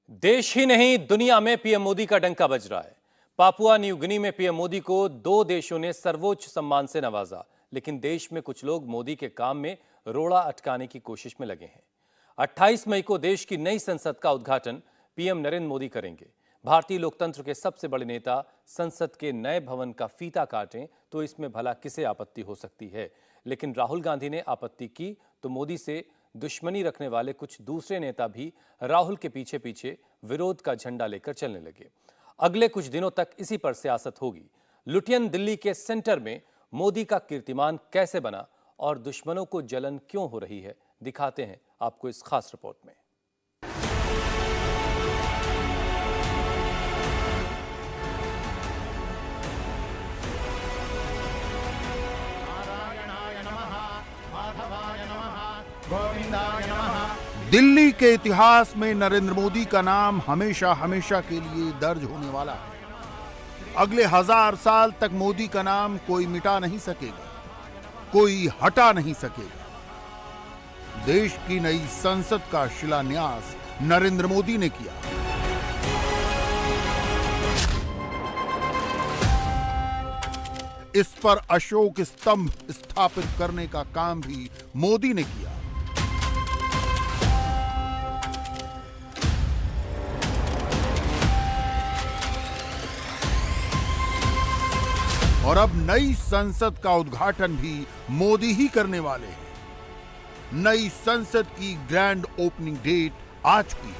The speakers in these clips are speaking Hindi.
देश ही नहीं दुनिया में पीएम मोदी का डंका बज रहा है। पापुआ न्यू गिनी में पीएम मोदी को 2 देशों ने सर्वोच्च सम्मान से नवाजा, लेकिन देश में कुछ लोग मोदी के काम में रोड़ा अटकाने की कोशिश में लगे हैं। 28 मई को देश की नई संसद का उद्घाटन पीएम नरेंद्र मोदी करेंगे। भारतीय लोकतंत्र के सबसे बड़े नेता संसद के नए भवन का फीता काटें तो इसमें भला किसे आपत्ति हो सकती है, लेकिन राहुल गांधी ने आपत्ति की तो मोदी से दुश्मनी रखने वाले कुछ दूसरे नेता भी राहुल के पीछे पीछे विरोध का झंडा लेकर चलने लगे। अगले कुछ दिनों तक इसी पर सियासत होगी। लुटियन दिल्ली के सेंटर में मोदी का कीर्तिमान कैसे बना और दुश्मनों को जलन क्यों हो रही है, दिखाते हैं आपको इस खास रिपोर्ट में। दिल्ली के इतिहास में नरेंद्र मोदी का नाम हमेशा हमेशा के लिए दर्ज होने वाला है। अगले 1000 साल तक मोदी का नाम कोई मिटा नहीं सकेगा, कोई हटा नहीं सकेगा। देश की नई संसद का शिलान्यास नरेंद्र मोदी ने किया। इस पर अशोक स्तंभ स्थापित करने का काम भी मोदी ने किया। और अब नई संसद का उद्घाटन भी मोदी ही करने वाले हैं। नई संसद की ग्रैंड ओपनिंग डेट आ चुकी है।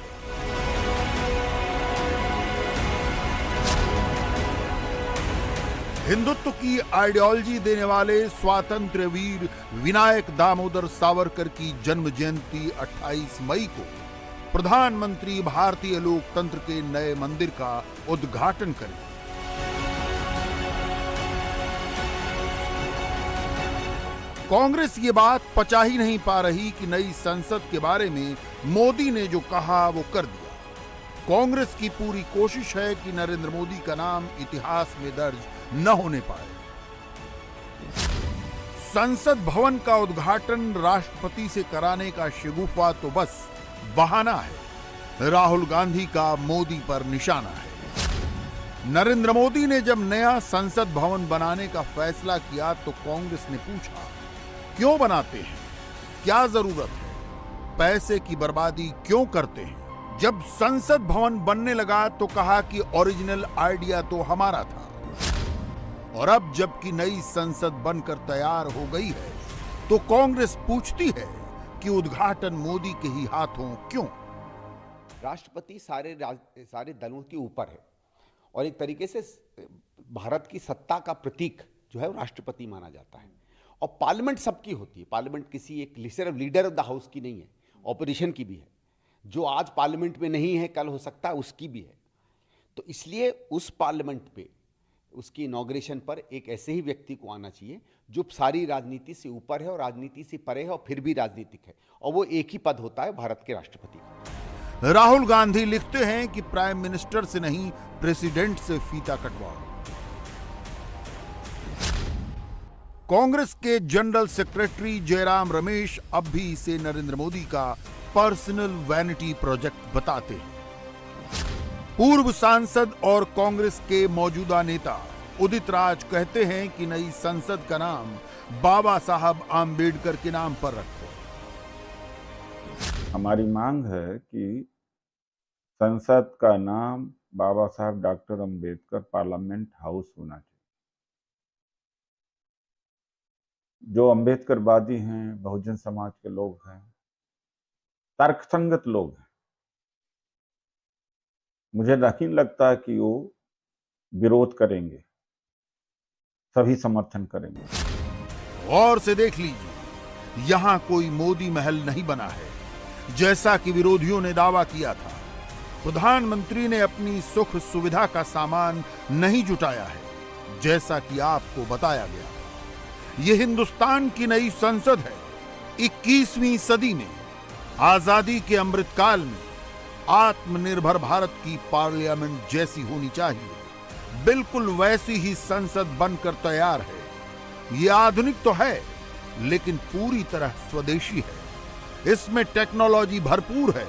हिंदुत्व की आइडियोलॉजी देने वाले स्वातंत्र्य वीर विनायक दामोदर सावरकर की जन्म जयंती 28 मई को प्रधानमंत्री भारतीय लोकतंत्र के नए मंदिर का उद्घाटन करेंगे। कांग्रेस ये बात पचा ही नहीं पा रही कि नई संसद के बारे में मोदी ने जो कहा वो कर दिया। कांग्रेस की पूरी कोशिश है कि नरेंद्र मोदी का नाम इतिहास में दर्ज न होने पाए। संसद भवन का उद्घाटन राष्ट्रपति से कराने का शगुफा तो बस बहाना है। राहुल गांधी का मोदी पर निशाना है। नरेंद्र मोदी ने जब नया संसद भवन बनाने का फैसला किया तो कांग्रेस ने पूछा, क्यों बनाते हैं, क्या जरूरत है, पैसे की बर्बादी क्यों करते हैं? जब संसद भवन बनने लगा तो कहा कि ओरिजिनल आइडिया तो हमारा था। और अब जबकि नई संसद बनकर तैयार हो गई है तो कांग्रेस पूछती है कि उद्घाटन मोदी के ही हाथों क्यों? राष्ट्रपति सारे दलों के ऊपर है और एक तरीके से भारत की सत्ता का प्रतीक जो है वो राष्ट्रपति माना जाता है। और पार्लियामेंट सबकी होती है। पार्लियामेंट किसी एक सिर्फ लीडर ऑफ द हाउस की नहीं है, ऑपोजिशन की भी है। जो आज पार्लियामेंट में नहीं है कल हो सकता है उसकी भी है। तो इसलिए उस पार्लियामेंट पे उसकी इनॉग्रेशन पर एक ऐसे ही व्यक्ति को आना चाहिए जो सारी राजनीति से ऊपर है और राजनीति से परे है और फिर भी राजनीतिक है, और वो एक ही पद होता है भारत के राष्ट्रपति का। राहुल गांधी लिखते हैं कि प्राइम मिनिस्टर से नहीं प्रेसिडेंट से फीता कटवाओ। कांग्रेस के जनरल सेक्रेटरी जयराम रमेश अब भी इसे नरेंद्र मोदी का पर्सनल वैनिटी प्रोजेक्ट बताते हैं। पूर्व सांसद और कांग्रेस के मौजूदा नेता उदित राज कहते हैं कि नई संसद का नाम बाबा साहब आम्बेडकर के नाम पर रखो। हमारी मांग है कि संसद का नाम बाबा साहब डॉक्टर अंबेडकर पार्लियामेंट हाउस होना चाहिए। जो अंबेडकरवादी हैं, बहुजन समाज के लोग हैं, तर्कसंगत लोग हैं, मुझे नहीं लगता कि वो विरोध करेंगे, सभी समर्थन करेंगे। गौर से देख लीजिए, यहां कोई मोदी महल नहीं बना है जैसा कि विरोधियों ने दावा किया था। प्रधानमंत्री ने अपनी सुख सुविधा का सामान नहीं जुटाया है जैसा कि आपको बताया गया। यह हिंदुस्तान की नई संसद है। 21वीं सदी में आजादी के अमृतकाल में आत्मनिर्भर भारत की पार्लियामेंट जैसी होनी चाहिए। बिल्कुल वैसी ही संसद बनकर तैयार है। यह आधुनिक तो है लेकिन पूरी तरह स्वदेशी है। इसमें टेक्नोलॉजी भरपूर है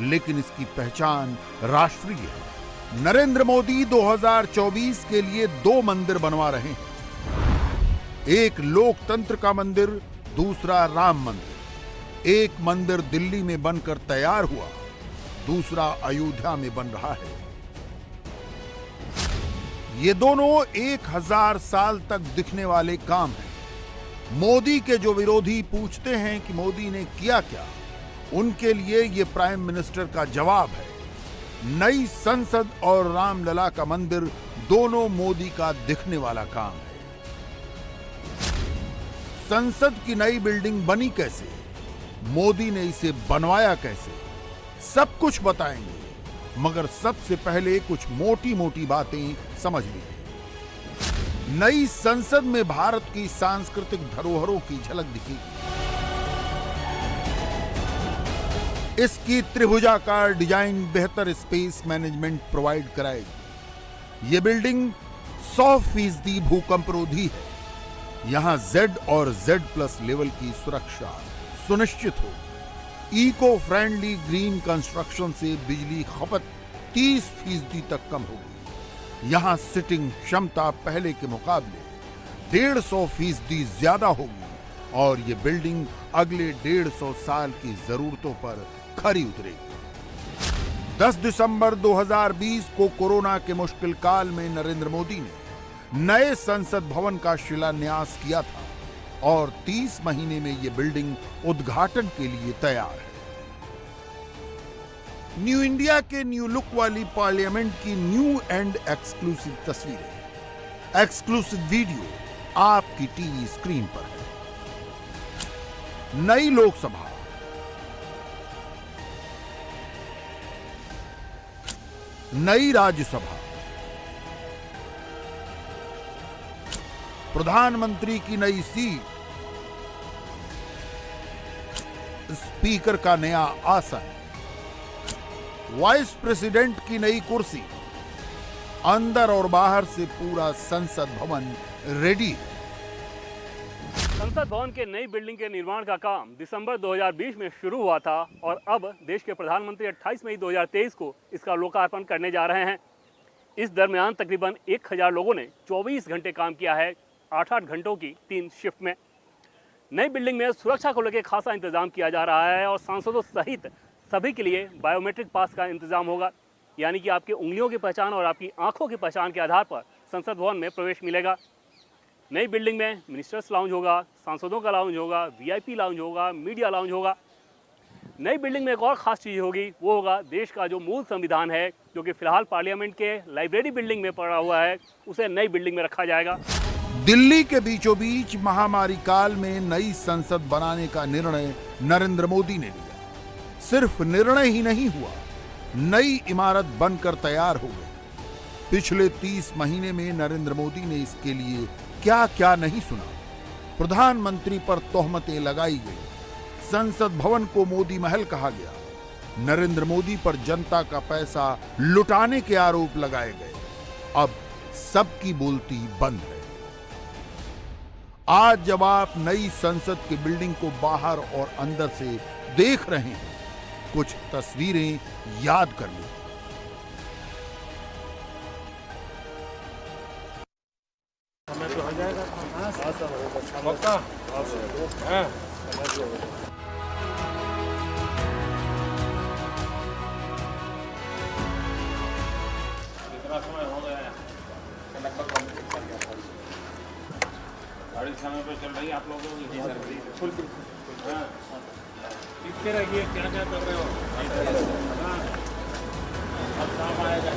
लेकिन इसकी पहचान राष्ट्रीय है। नरेंद्र मोदी 2024 के लिए 2 मंदिर बनवा रहे हैं। एक लोकतंत्र का मंदिर, दूसरा राम मंदिर। एक मंदिर दिल्ली में बनकर तैयार हुआ, दूसरा अयोध्या में बन रहा है। ये दोनों 1000 साल तक दिखने वाले काम हैं। मोदी के जो विरोधी पूछते हैं कि मोदी ने किया क्या, उनके लिए ये प्राइम मिनिस्टर का जवाब है। नई संसद और रामलला का मंदिर दोनों मोदी का दिखने वाला काम है। संसद की नई बिल्डिंग बनी कैसे, मोदी ने इसे बनवाया कैसे, सब कुछ बताएंगे। मगर सबसे पहले कुछ मोटी मोटी बातें समझ लीजिए। नई संसद में भारत की सांस्कृतिक धरोहरों की झलक दिखेगी। इसकी त्रिभुजाकार डिजाइन बेहतर स्पेस मैनेजमेंट प्रोवाइड कराएगी। यह बिल्डिंग 100% भूकंपरोधी है। यहां Z और Z+ लेवल की सुरक्षा सुनिश्चित हो। इको फ्रेंडली ग्रीन कंस्ट्रक्शन से बिजली खपत 30% तक कम होगी। यहां सिटिंग क्षमता पहले के मुकाबले 150% ज्यादा होगी और ये बिल्डिंग अगले 150 साल की जरूरतों पर खरी उतरेगी। 10 दिसंबर 2020 को कोरोना के मुश्किल काल में नरेंद्र मोदी ने नए संसद भवन का शिलान्यास किया था और 30 महीने में यह बिल्डिंग उद्घाटन के लिए तैयार है। न्यू इंडिया के न्यू लुक वाली पार्लियामेंट की न्यू एंड एक्सक्लूसिव तस्वीरें, एक्सक्लूसिव वीडियो आपकी टीवी स्क्रीन पर है। नई लोकसभा, नई राज्यसभा, प्रधानमंत्री की नई सीट, स्पीकर का नया आसन, वाइस प्रेसिडेंट की नई कुर्सी, अंदर और बाहर से पूरा संसद भवन रेडी है। संसद भवन के नई बिल्डिंग के निर्माण का काम दिसंबर 2020 में शुरू हुआ था और अब देश के प्रधानमंत्री 28 मई 2023 को इसका लोकार्पण करने जा रहे हैं। इस दरमियान तकरीबन 1000 लोगों ने 24 घंटे काम किया है, 8-8 घंटों की 3 शिफ्ट में। नई बिल्डिंग में सुरक्षा को लेकर खासा इंतजाम किया जा रहा है और सांसदों सहित सभी के लिए बायोमेट्रिक पास का इंतजाम होगा, यानी कि आपकी उंगलियों की पहचान और आपकी आंखों की पहचान के आधार पर संसद भवन में प्रवेश मिलेगा। नई बिल्डिंग में मिनिस्टर्स लाउंज होगा, सांसदों का लाउंज होगा, VIP लाउंज होगा, मीडिया लाउंज होगा। नई बिल्डिंग में एक और खास चीज़ होगी, वो होगा देश का जो मूल संविधान है, जो कि फिलहाल पार्लियामेंट के लाइब्रेरी बिल्डिंग में पड़ा हुआ है, उसे नई बिल्डिंग में रखा जाएगा। दिल्ली के बीचों बीच महामारी काल में नई संसद बनाने का निर्णय नरेंद्र मोदी ने लिया। सिर्फ निर्णय ही नहीं हुआ, नई इमारत बनकर तैयार हो गई। पिछले 30 महीने में नरेंद्र मोदी ने इसके लिए क्या क्या नहीं सुना। प्रधानमंत्री पर तोहमतें लगाई गई, संसद भवन को मोदी महल कहा गया, नरेंद्र मोदी पर जनता का पैसा लुटाने के आरोप लगाए गए। अब सबकी बोलती बंद है। आज जब आप नई संसद की बिल्डिंग को बाहर और अंदर से देख रहे हैं, कुछ तस्वीरें याद कर लीजिए। गाड़ी समय पे चल रही है आप लोगों की? कितने रहिए, क्या क्या कर रहे हो? हाँ, अब काम आएगा।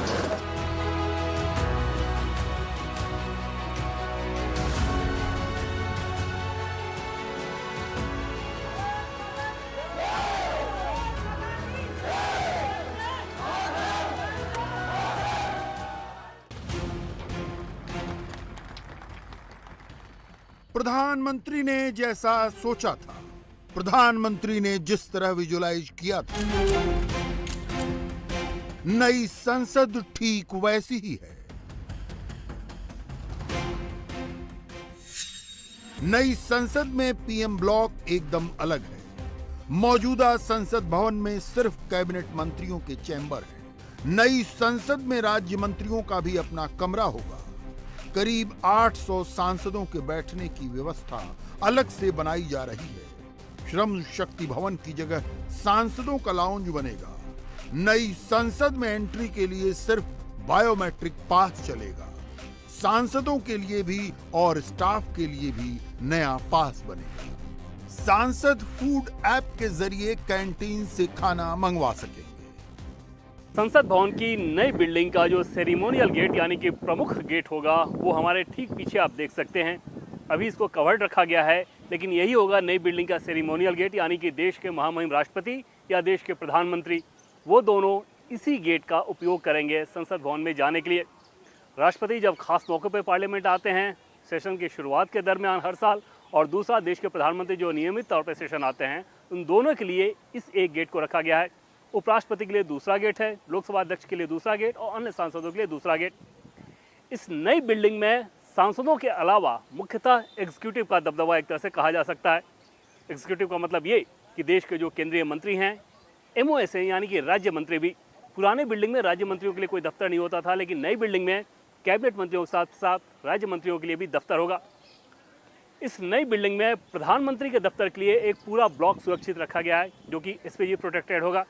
प्रधानमंत्री ने जैसा सोचा था, प्रधानमंत्री ने जिस तरह विजुअलाइज किया था, नई संसद ठीक वैसी ही है। नई संसद में PM ब्लॉक एकदम अलग है। मौजूदा संसद भवन में सिर्फ कैबिनेट मंत्रियों के चैम्बर हैं। नई संसद में राज्य मंत्रियों का भी अपना कमरा होगा। करीब 800 सांसदों के बैठने की व्यवस्था अलग से बनाई जा रही है। श्रम शक्ति भवन की जगह सांसदों का लाउंज बनेगा। नई संसद में एंट्री के लिए सिर्फ बायोमेट्रिक पास चलेगा। सांसदों के लिए भी और स्टाफ के लिए भी नया पास बनेगा। सांसद फूड ऐप के जरिए कैंटीन से खाना मंगवा सकेंगे। संसद भवन की नई बिल्डिंग का जो सेरेमोनियल गेट यानी कि प्रमुख गेट होगा वो हमारे ठीक पीछे आप देख सकते हैं। अभी इसको कवर्ड रखा गया है, लेकिन यही होगा नई बिल्डिंग का सेरेमोनियल गेट, यानी कि देश के महामहिम राष्ट्रपति या देश के प्रधानमंत्री वो दोनों इसी गेट का उपयोग करेंगे संसद भवन में जाने के लिए। राष्ट्रपति जब खास मौके पर पार्लियामेंट आते हैं सेशन की शुरुआत के दरमियान हर साल, और दूसरा देश के प्रधानमंत्री जो नियमित तौर पर सेशन आते हैं, उन दोनों के लिए इस एक गेट को रखा गया है। उपराष्ट्रपति के लिए दूसरा गेट है, लोकसभा अध्यक्ष के लिए दूसरा गेट और अन्य सांसदों के लिए दूसरा गेट। इस नई बिल्डिंग में सांसदों के अलावा मुख्यतः एग्जीक्यूटिव का दबदबा एक तरह से कहा जा सकता है। एग्जीक्यूटिव का मतलब ये कि देश के जो केंद्रीय मंत्री हैं, MOS हैं यानी कि राज्य मंत्री भी। पुराने बिल्डिंग में राज्य मंत्रियों के लिए कोई दफ्तर नहीं होता था, लेकिन नई बिल्डिंग में कैबिनेट मंत्रियों के साथ साथ राज्य मंत्रियों के लिए भी दफ्तर होगा। इस नई बिल्डिंग में प्रधानमंत्री के दफ्तर के लिए एक पूरा ब्लॉक सुरक्षित रखा गया है जो कि SPG प्रोटेक्टेड होगा।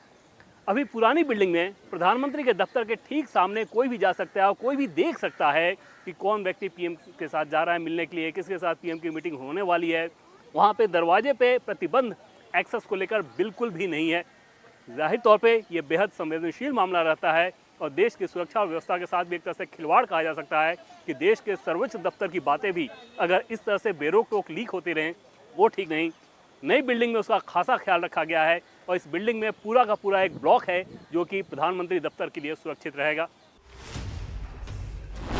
अभी पुरानी बिल्डिंग में प्रधानमंत्री के दफ्तर के ठीक सामने कोई भी जा सकता है और कोई भी देख सकता है कि कौन व्यक्ति PM के साथ जा रहा है मिलने के लिए, किसके साथ PM की मीटिंग होने वाली है। वहाँ पे दरवाजे पे प्रतिबंध एक्सेस को लेकर बिल्कुल भी नहीं है। जाहिर तौर पे ये बेहद संवेदनशील मामला रहता है और देश की सुरक्षा व्यवस्था के साथ भी एक तरह से खिलवाड़ कहा जा सकता है कि देश के सर्वोच्च दफ्तर की बातें भी अगर इस तरह से बेरोक टोक लीक होती रहें वो ठीक नहीं। नई बिल्डिंग में उसका खासा ख्याल रखा गया है और इस बिल्डिंग में पूरा का पूरा एक ब्लॉक है जो कि प्रधानमंत्री दफ्तर के लिए सुरक्षित रहेगा।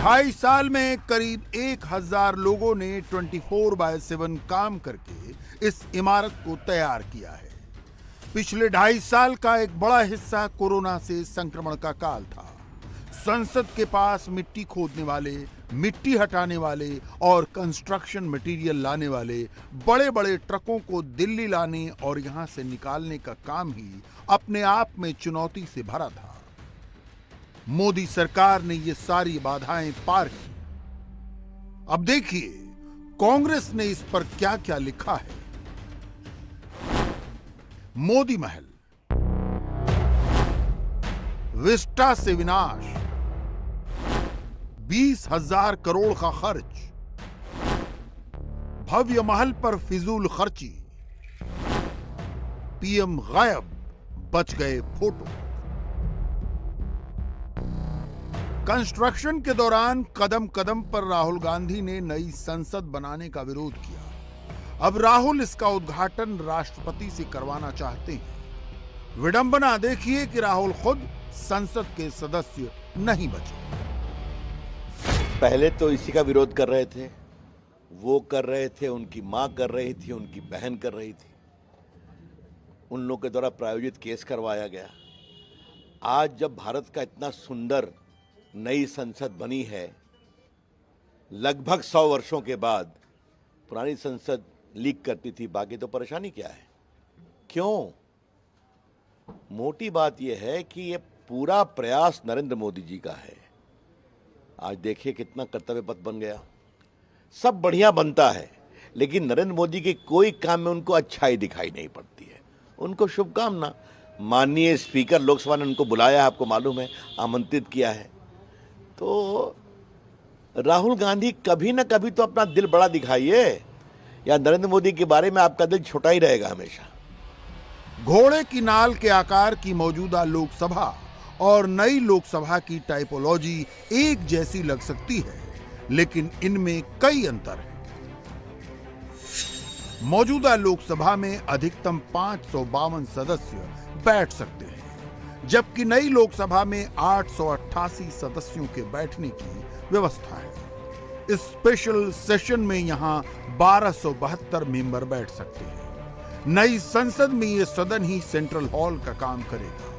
2.5 साल में करीब 1000 लोगों ने 24/7 काम करके इस इमारत को तैयार किया है। पिछले 2.5 साल का एक बड़ा हिस्सा कोरोना से संक्रमण का काल था। संसद के पास मिट्टी खोदने वाले, मिट्टी हटाने वाले और कंस्ट्रक्शन मटेरियल लाने वाले बड़े बड़े ट्रकों को दिल्ली लाने और यहां से निकालने का काम ही अपने आप में चुनौती से भरा था। मोदी सरकार ने ये सारी बाधाएं पार की। अब देखिए कांग्रेस ने इस पर क्या क्या लिखा है। मोदी महल, विस्टा से विनाश, 20,000 करोड़ का खर्च, भव्य महल पर फिजूल खर्ची, PM गायब, बच गए फोटो। कंस्ट्रक्शन के दौरान कदम कदम पर राहुल गांधी ने नई संसद बनाने का विरोध किया। अब राहुल इसका उद्घाटन राष्ट्रपति से करवाना चाहते हैं। विडंबना देखिए कि राहुल खुद संसद के सदस्य नहीं बचे। पहले तो इसी का विरोध कर रहे थे, वो कर रहे थे, उनकी मां कर रही थी, उनकी बहन कर रही थी, उन लोगों के द्वारा प्रायोजित केस करवाया गया। आज जब भारत का इतना सुंदर नई संसद बनी है, लगभग 100 वर्षों के बाद पुरानी संसद लीक करती थी, बाकी तो परेशानी क्या है? क्यों? मोटी बात यह है कि ये पूरा प्रयास नरेंद्र मोदी जी का है। आज देखिए कितना कर्तव्य पथ बन गया। सब बढ़िया बनता है, लेकिन नरेंद्र मोदी के कोई काम में उनको अच्छाई दिखाई नहीं पड़ती है। उनको शुभकामना। माननीय स्पीकर लोकसभा ने उनको बुलाया है, आपको मालूम है, आमंत्रित किया है। तो राहुल गांधी कभी ना कभी तो अपना दिल बड़ा दिखाइए, या नरेंद्र मोदी के बारे में आपका दिल छोटा ही रहेगा हमेशा। घोड़े की नाल के आकार की मौजूदा लोकसभा और नई लोकसभा की टाइपोलॉजी एक जैसी लग सकती है, लेकिन इनमें कई अंतर हैं। मौजूदा लोकसभा में अधिकतम 552 सदस्य बैठ सकते हैं, जबकि नई लोकसभा में 888 सदस्यों के बैठने की व्यवस्था है। इस स्पेशल सेशन में यहां 1272 मेंबर बैठ सकते हैं। नई संसद में यह सदन ही सेंट्रल हॉल का काम करेगा।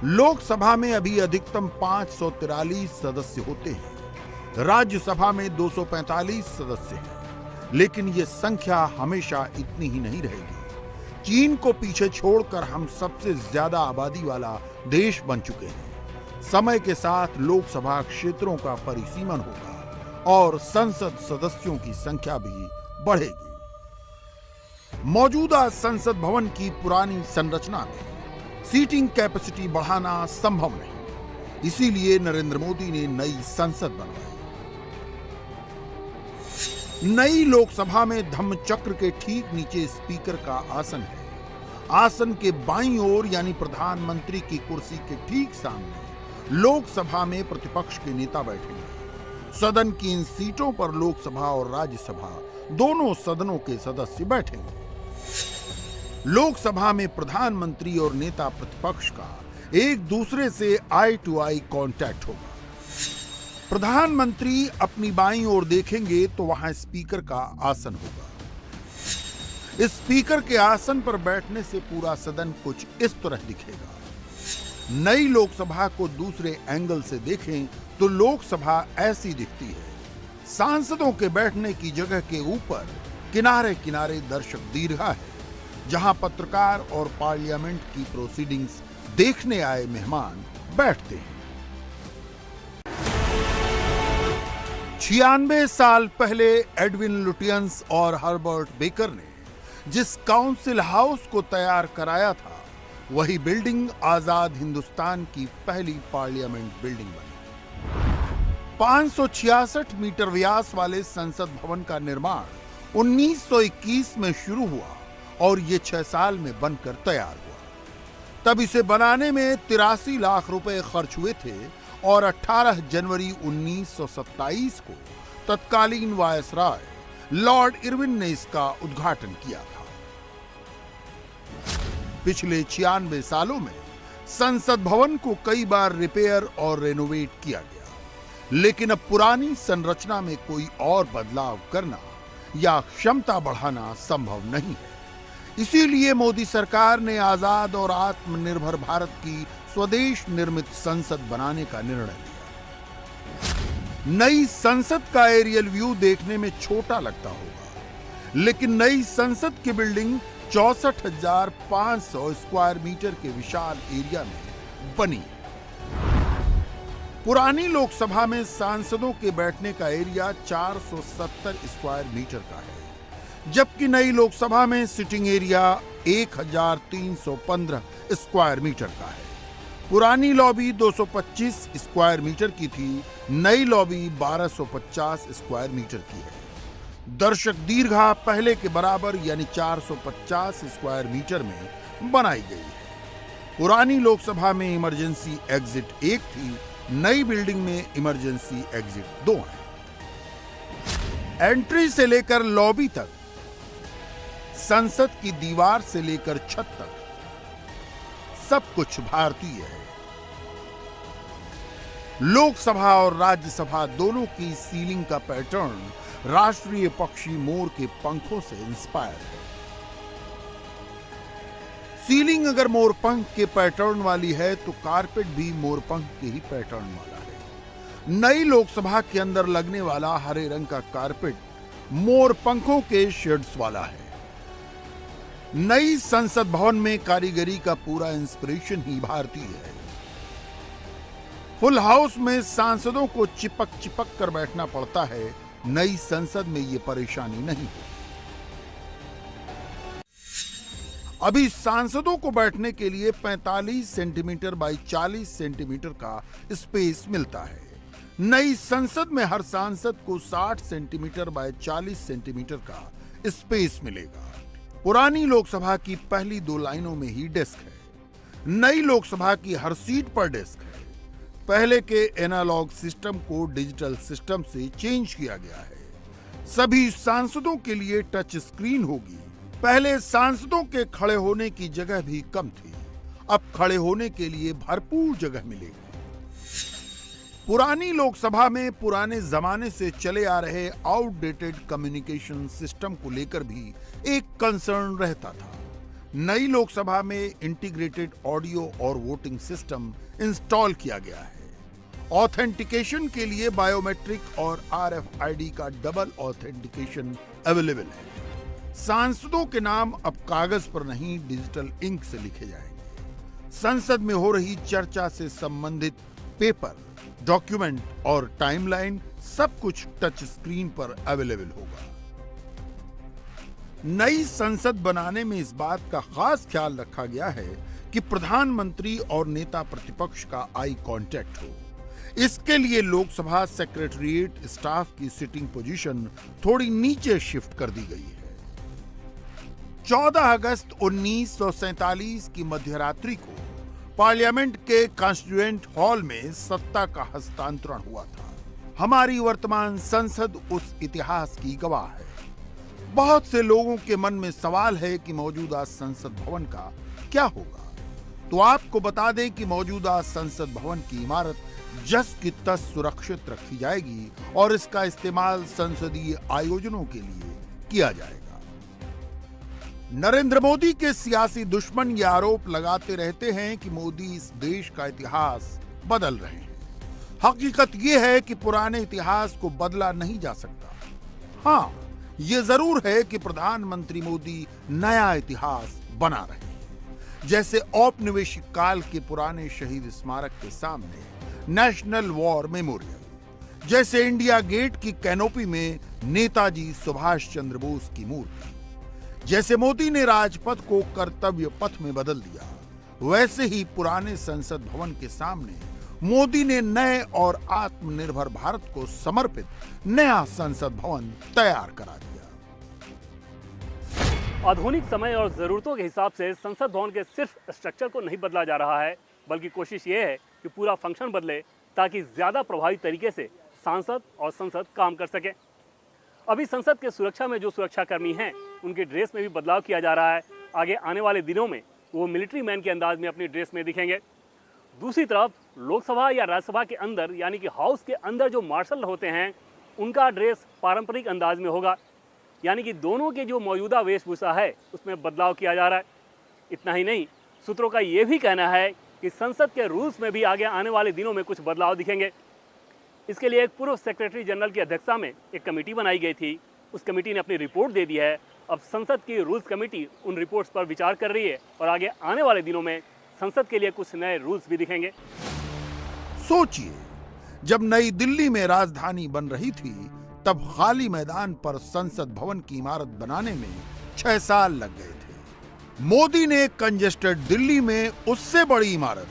लोकसभा में अभी अधिकतम 543 सदस्य होते हैं, राज्यसभा में 245 सदस्य हैं, लेकिन यह संख्या हमेशा इतनी ही नहीं रहेगी। चीन को पीछे छोड़कर हम सबसे ज्यादा आबादी वाला देश बन चुके हैं। समय के साथ लोकसभा क्षेत्रों का परिसीमन होगा और संसद सदस्यों की संख्या भी बढ़ेगी। मौजूदा संसद भवन की पुरानी संरचना में सीटिंग कैपेसिटी बढ़ाना संभव नहीं, इसीलिए नरेंद्र मोदी ने नई संसद बनवाई। नई लोकसभा में धम्मचक्र के ठीक नीचे स्पीकर का आसन है। आसन के बाईं ओर यानी प्रधानमंत्री की कुर्सी के ठीक सामने लोकसभा में प्रतिपक्ष के नेता बैठेंगे। सदन की इन सीटों पर लोकसभा और राज्यसभा दोनों सदनों के सदस्य बैठेंगे। लोकसभा में प्रधानमंत्री और नेता प्रतिपक्ष का एक दूसरे से आई टू आई कांटेक्ट होगा। प्रधानमंत्री अपनी बाईं ओर देखेंगे तो वहां स्पीकर का आसन होगा। इस स्पीकर के आसन पर बैठने से पूरा सदन कुछ इस तरह दिखेगा। नई लोकसभा को दूसरे एंगल से देखें तो लोकसभा ऐसी दिखती है। सांसदों के बैठने की जगह के ऊपर किनारे किनारे दर्शक दीर्घा है, जहां पत्रकार और पार्लियामेंट की प्रोसीडिंग्स देखने आए मेहमान बैठते हैं। 96 साल पहले एडविन लुटियंस और हर्बर्ट बेकर ने जिस काउंसिल हाउस को तैयार कराया था, वही बिल्डिंग आजाद हिंदुस्तान की पहली पार्लियामेंट बिल्डिंग बनी। 566 मीटर व्यास वाले संसद भवन का निर्माण 1921 में शुरू हुआ और ये 6 साल में बनकर तैयार हुआ। तब इसे बनाने में 83 लाख रुपए खर्च हुए थे और 18 जनवरी 1927 को तत्कालीन वायसराय लॉर्ड इरविन ने इसका उद्घाटन किया था। पिछले 96 सालों में संसद भवन को कई बार रिपेयर और रेनोवेट किया गया, लेकिन अब पुरानी संरचना में कोई और बदलाव करना या क्षमता बढ़ाना संभव नहीं है। इसीलिए मोदी सरकार ने आजाद और आत्मनिर्भर भारत की स्वदेश निर्मित संसद बनाने का निर्णय लिया। नई संसद का एरियल व्यू देखने में छोटा लगता होगा, लेकिन नई संसद की बिल्डिंग 64,500 स्क्वायर मीटर के विशाल एरिया में बनी। पुरानी लोकसभा में सांसदों के बैठने का एरिया 470 स्क्वायर मीटर का है, जबकि नई लोकसभा में सिटिंग एरिया 1315 स्क्वायर मीटर का है। पुरानी लॉबी 225 स्क्वायर मीटर की थी, नई लॉबी 1250 स्क्वायर मीटर की है। दर्शक दीर्घा पहले के बराबर यानी 450 स्क्वायर मीटर में बनाई गई है। पुरानी लोकसभा में इमरजेंसी एग्जिट 1 थी, नई बिल्डिंग में इमरजेंसी एग्जिट 2 है। एंट्री से लेकर लॉबी तक, संसद की दीवार से लेकर छत तक सब कुछ भारतीय है। लोकसभा और राज्यसभा दोनों की सीलिंग का पैटर्न राष्ट्रीय पक्षी मोर के पंखों से इंस्पायर है। सीलिंग अगर मोरपंख के पैटर्न वाली है तो कारपेट भी मोरपंख के ही पैटर्न वाला है। नई लोकसभा के अंदर लगने वाला हरे रंग का कारपेट मोरपंखों के शेड्स वाला है। नई संसद भवन में कारीगरी का पूरा इंस्पिरेशन ही भारतीय है। फुल हाउस में सांसदों को चिपक कर बैठना पड़ता है, नई संसद में यह परेशानी नहीं है। अभी सांसदों को बैठने के लिए 45 सेंटीमीटर बाई 40 सेंटीमीटर का स्पेस मिलता है। नई संसद में हर सांसद को 60 सेंटीमीटर बाई 40 सेंटीमीटर का स्पेस मिलेगा। पुरानी लोकसभा की पहली 2 लाइनों में ही डेस्क है। नई लोकसभा की हर सीट पर डेस्क है। पहले के एनालॉग सिस्टम को डिजिटल सिस्टम से चेंज किया गया है। सभी सांसदों के लिए टच स्क्रीन होगी। पहले सांसदों के खड़े होने की जगह भी कम थी, अब खड़े होने के लिए भरपूर जगह मिलेगी। पुरानी लोकसभा में पुराने जमाने से चले आ रहे आउटडेटेड कम्युनिकेशन सिस्टम को लेकर भी एक कंसर्न रहता था। नई लोकसभा में इंटीग्रेटेड ऑडियो और वोटिंग सिस्टम इंस्टॉल किया गया है। ऑथेंटिकेशन के लिए बायोमेट्रिक और RFID का डबल ऑथेंटिकेशन अवेलेबल है। सांसदों के नाम अब कागज पर नहीं डिजिटल इंक से लिखे जाएंगे। संसद में हो रही चर्चा से संबंधित पेपर, डॉक्यूमेंट और टाइमलाइन सब कुछ टच स्क्रीन पर अवेलेबल होगा। नई संसद बनाने में इस बात का खास ख्याल रखा गया है कि प्रधानमंत्री और नेता प्रतिपक्ष का आई कांटेक्ट हो। इसके लिए लोकसभा सेक्रेटरीट स्टाफ की सिटिंग पोजीशन थोड़ी नीचे शिफ्ट कर दी गई है। 14 अगस्त 1947 की मध्यरात्रि को पार्लियामेंट के कॉन्स्टिट्यूएंट हॉल में सत्ता का हस्तांतरण हुआ था। हमारी वर्तमान संसद उस इतिहास की गवाह है। बहुत से लोगों के मन में सवाल है कि मौजूदा संसद भवन का क्या होगा। तो आपको बता दें कि मौजूदा संसद भवन की इमारत जस की तस सुरक्षित रखी जाएगी और इसका इस्तेमाल संसदीय आयोजनों के लिए किया जाएगा। नरेंद्र मोदी के सियासी दुश्मन ये आरोप लगाते रहते हैं कि मोदी इस देश का इतिहास बदल रहे हैं। हकीकत यह है कि पुराने इतिहास को बदला नहीं जा सकता। हाँ, ये जरूर है कि प्रधानमंत्री मोदी नया इतिहास बना रहे हैं। जैसे औपनिवेशिक काल के पुराने शहीद स्मारक के सामने नेशनल वॉर मेमोरियल, जैसे इंडिया गेट की कैनोपी में नेताजी सुभाष चंद्र बोस की मूर्ति, जैसे मोदी ने राजपथ को कर्तव्य पथ में बदल दिया, वैसे ही पुराने संसद भवन के सामने मोदी ने नए और आत्मनिर्भर भारत को समर्पित नया संसद भवन तैयार करा दिया। आधुनिक समय और जरूरतों के हिसाब से संसद भवन के सिर्फ स्ट्रक्चर को नहीं बदला जा रहा है, बल्कि कोशिश ये है कि पूरा फंक्शन बदले ताकि ज्यादा प्रभावी तरीके से सांसद और संसद काम कर सके। अभी संसद के सुरक्षा में जो सुरक्षाकर्मी हैं, उनकी ड्रेस में भी बदलाव किया जा रहा है। आगे आने वाले दिनों में वो मिलिट्री मैन के अंदाज में अपनी ड्रेस में दिखेंगे। दूसरी तरफ लोकसभा या राज्यसभा के अंदर यानी कि हाउस के अंदर जो मार्शल होते हैं, उनका ड्रेस पारंपरिक अंदाज में होगा। यानी कि दोनों के जो मौजूदा वेशभूषा है उसमें बदलाव किया जा रहा है। इतना ही नहीं, सूत्रों का ये भी कहना है कि संसद के रूल्स में भी आगे आने वाले दिनों में कुछ बदलाव दिखेंगे। इसके लिए एक पूर्व सेक्रेटरी जनरल की अध्यक्षता में एक कमेटी बनाई गई थी। उस कमेटी ने अपनी रिपोर्ट दे दी है। अब संसद की रूल्स कमेटी उन रिपोर्ट्स पर विचार कर रही है और आगे आने वाले दिनों में संसद के लिए कुछ नए रूल्स भी दिखेंगे। सोचिए, जब नई दिल्ली में राजधानी बन रही थी, तब खाली मैदान पर संसद भवन की इमारत बनाने में 6 साल लग गए थे। मोदी ने कंजेस्टेड दिल्ली में उससे बड़ी इमारत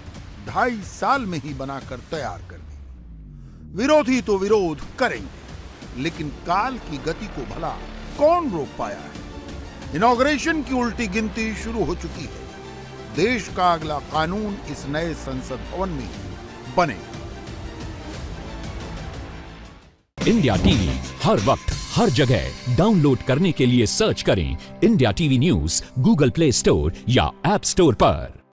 2.5 साल में ही बनाकर तैयार कर दी। विरोधी तो विरोध करेंगे, लेकिन काल की गति को भला कौन रोक पाया है। इनॉग्रेशन की उल्टी गिनती शुरू हो चुकी है। देश का अगला कानून इस नए संसद भवन में ही बनेगा। इंडिया टीवी हर वक्त हर जगह डाउनलोड करने के लिए सर्च करें India TV news Google play store या ऐप स्टोर पर।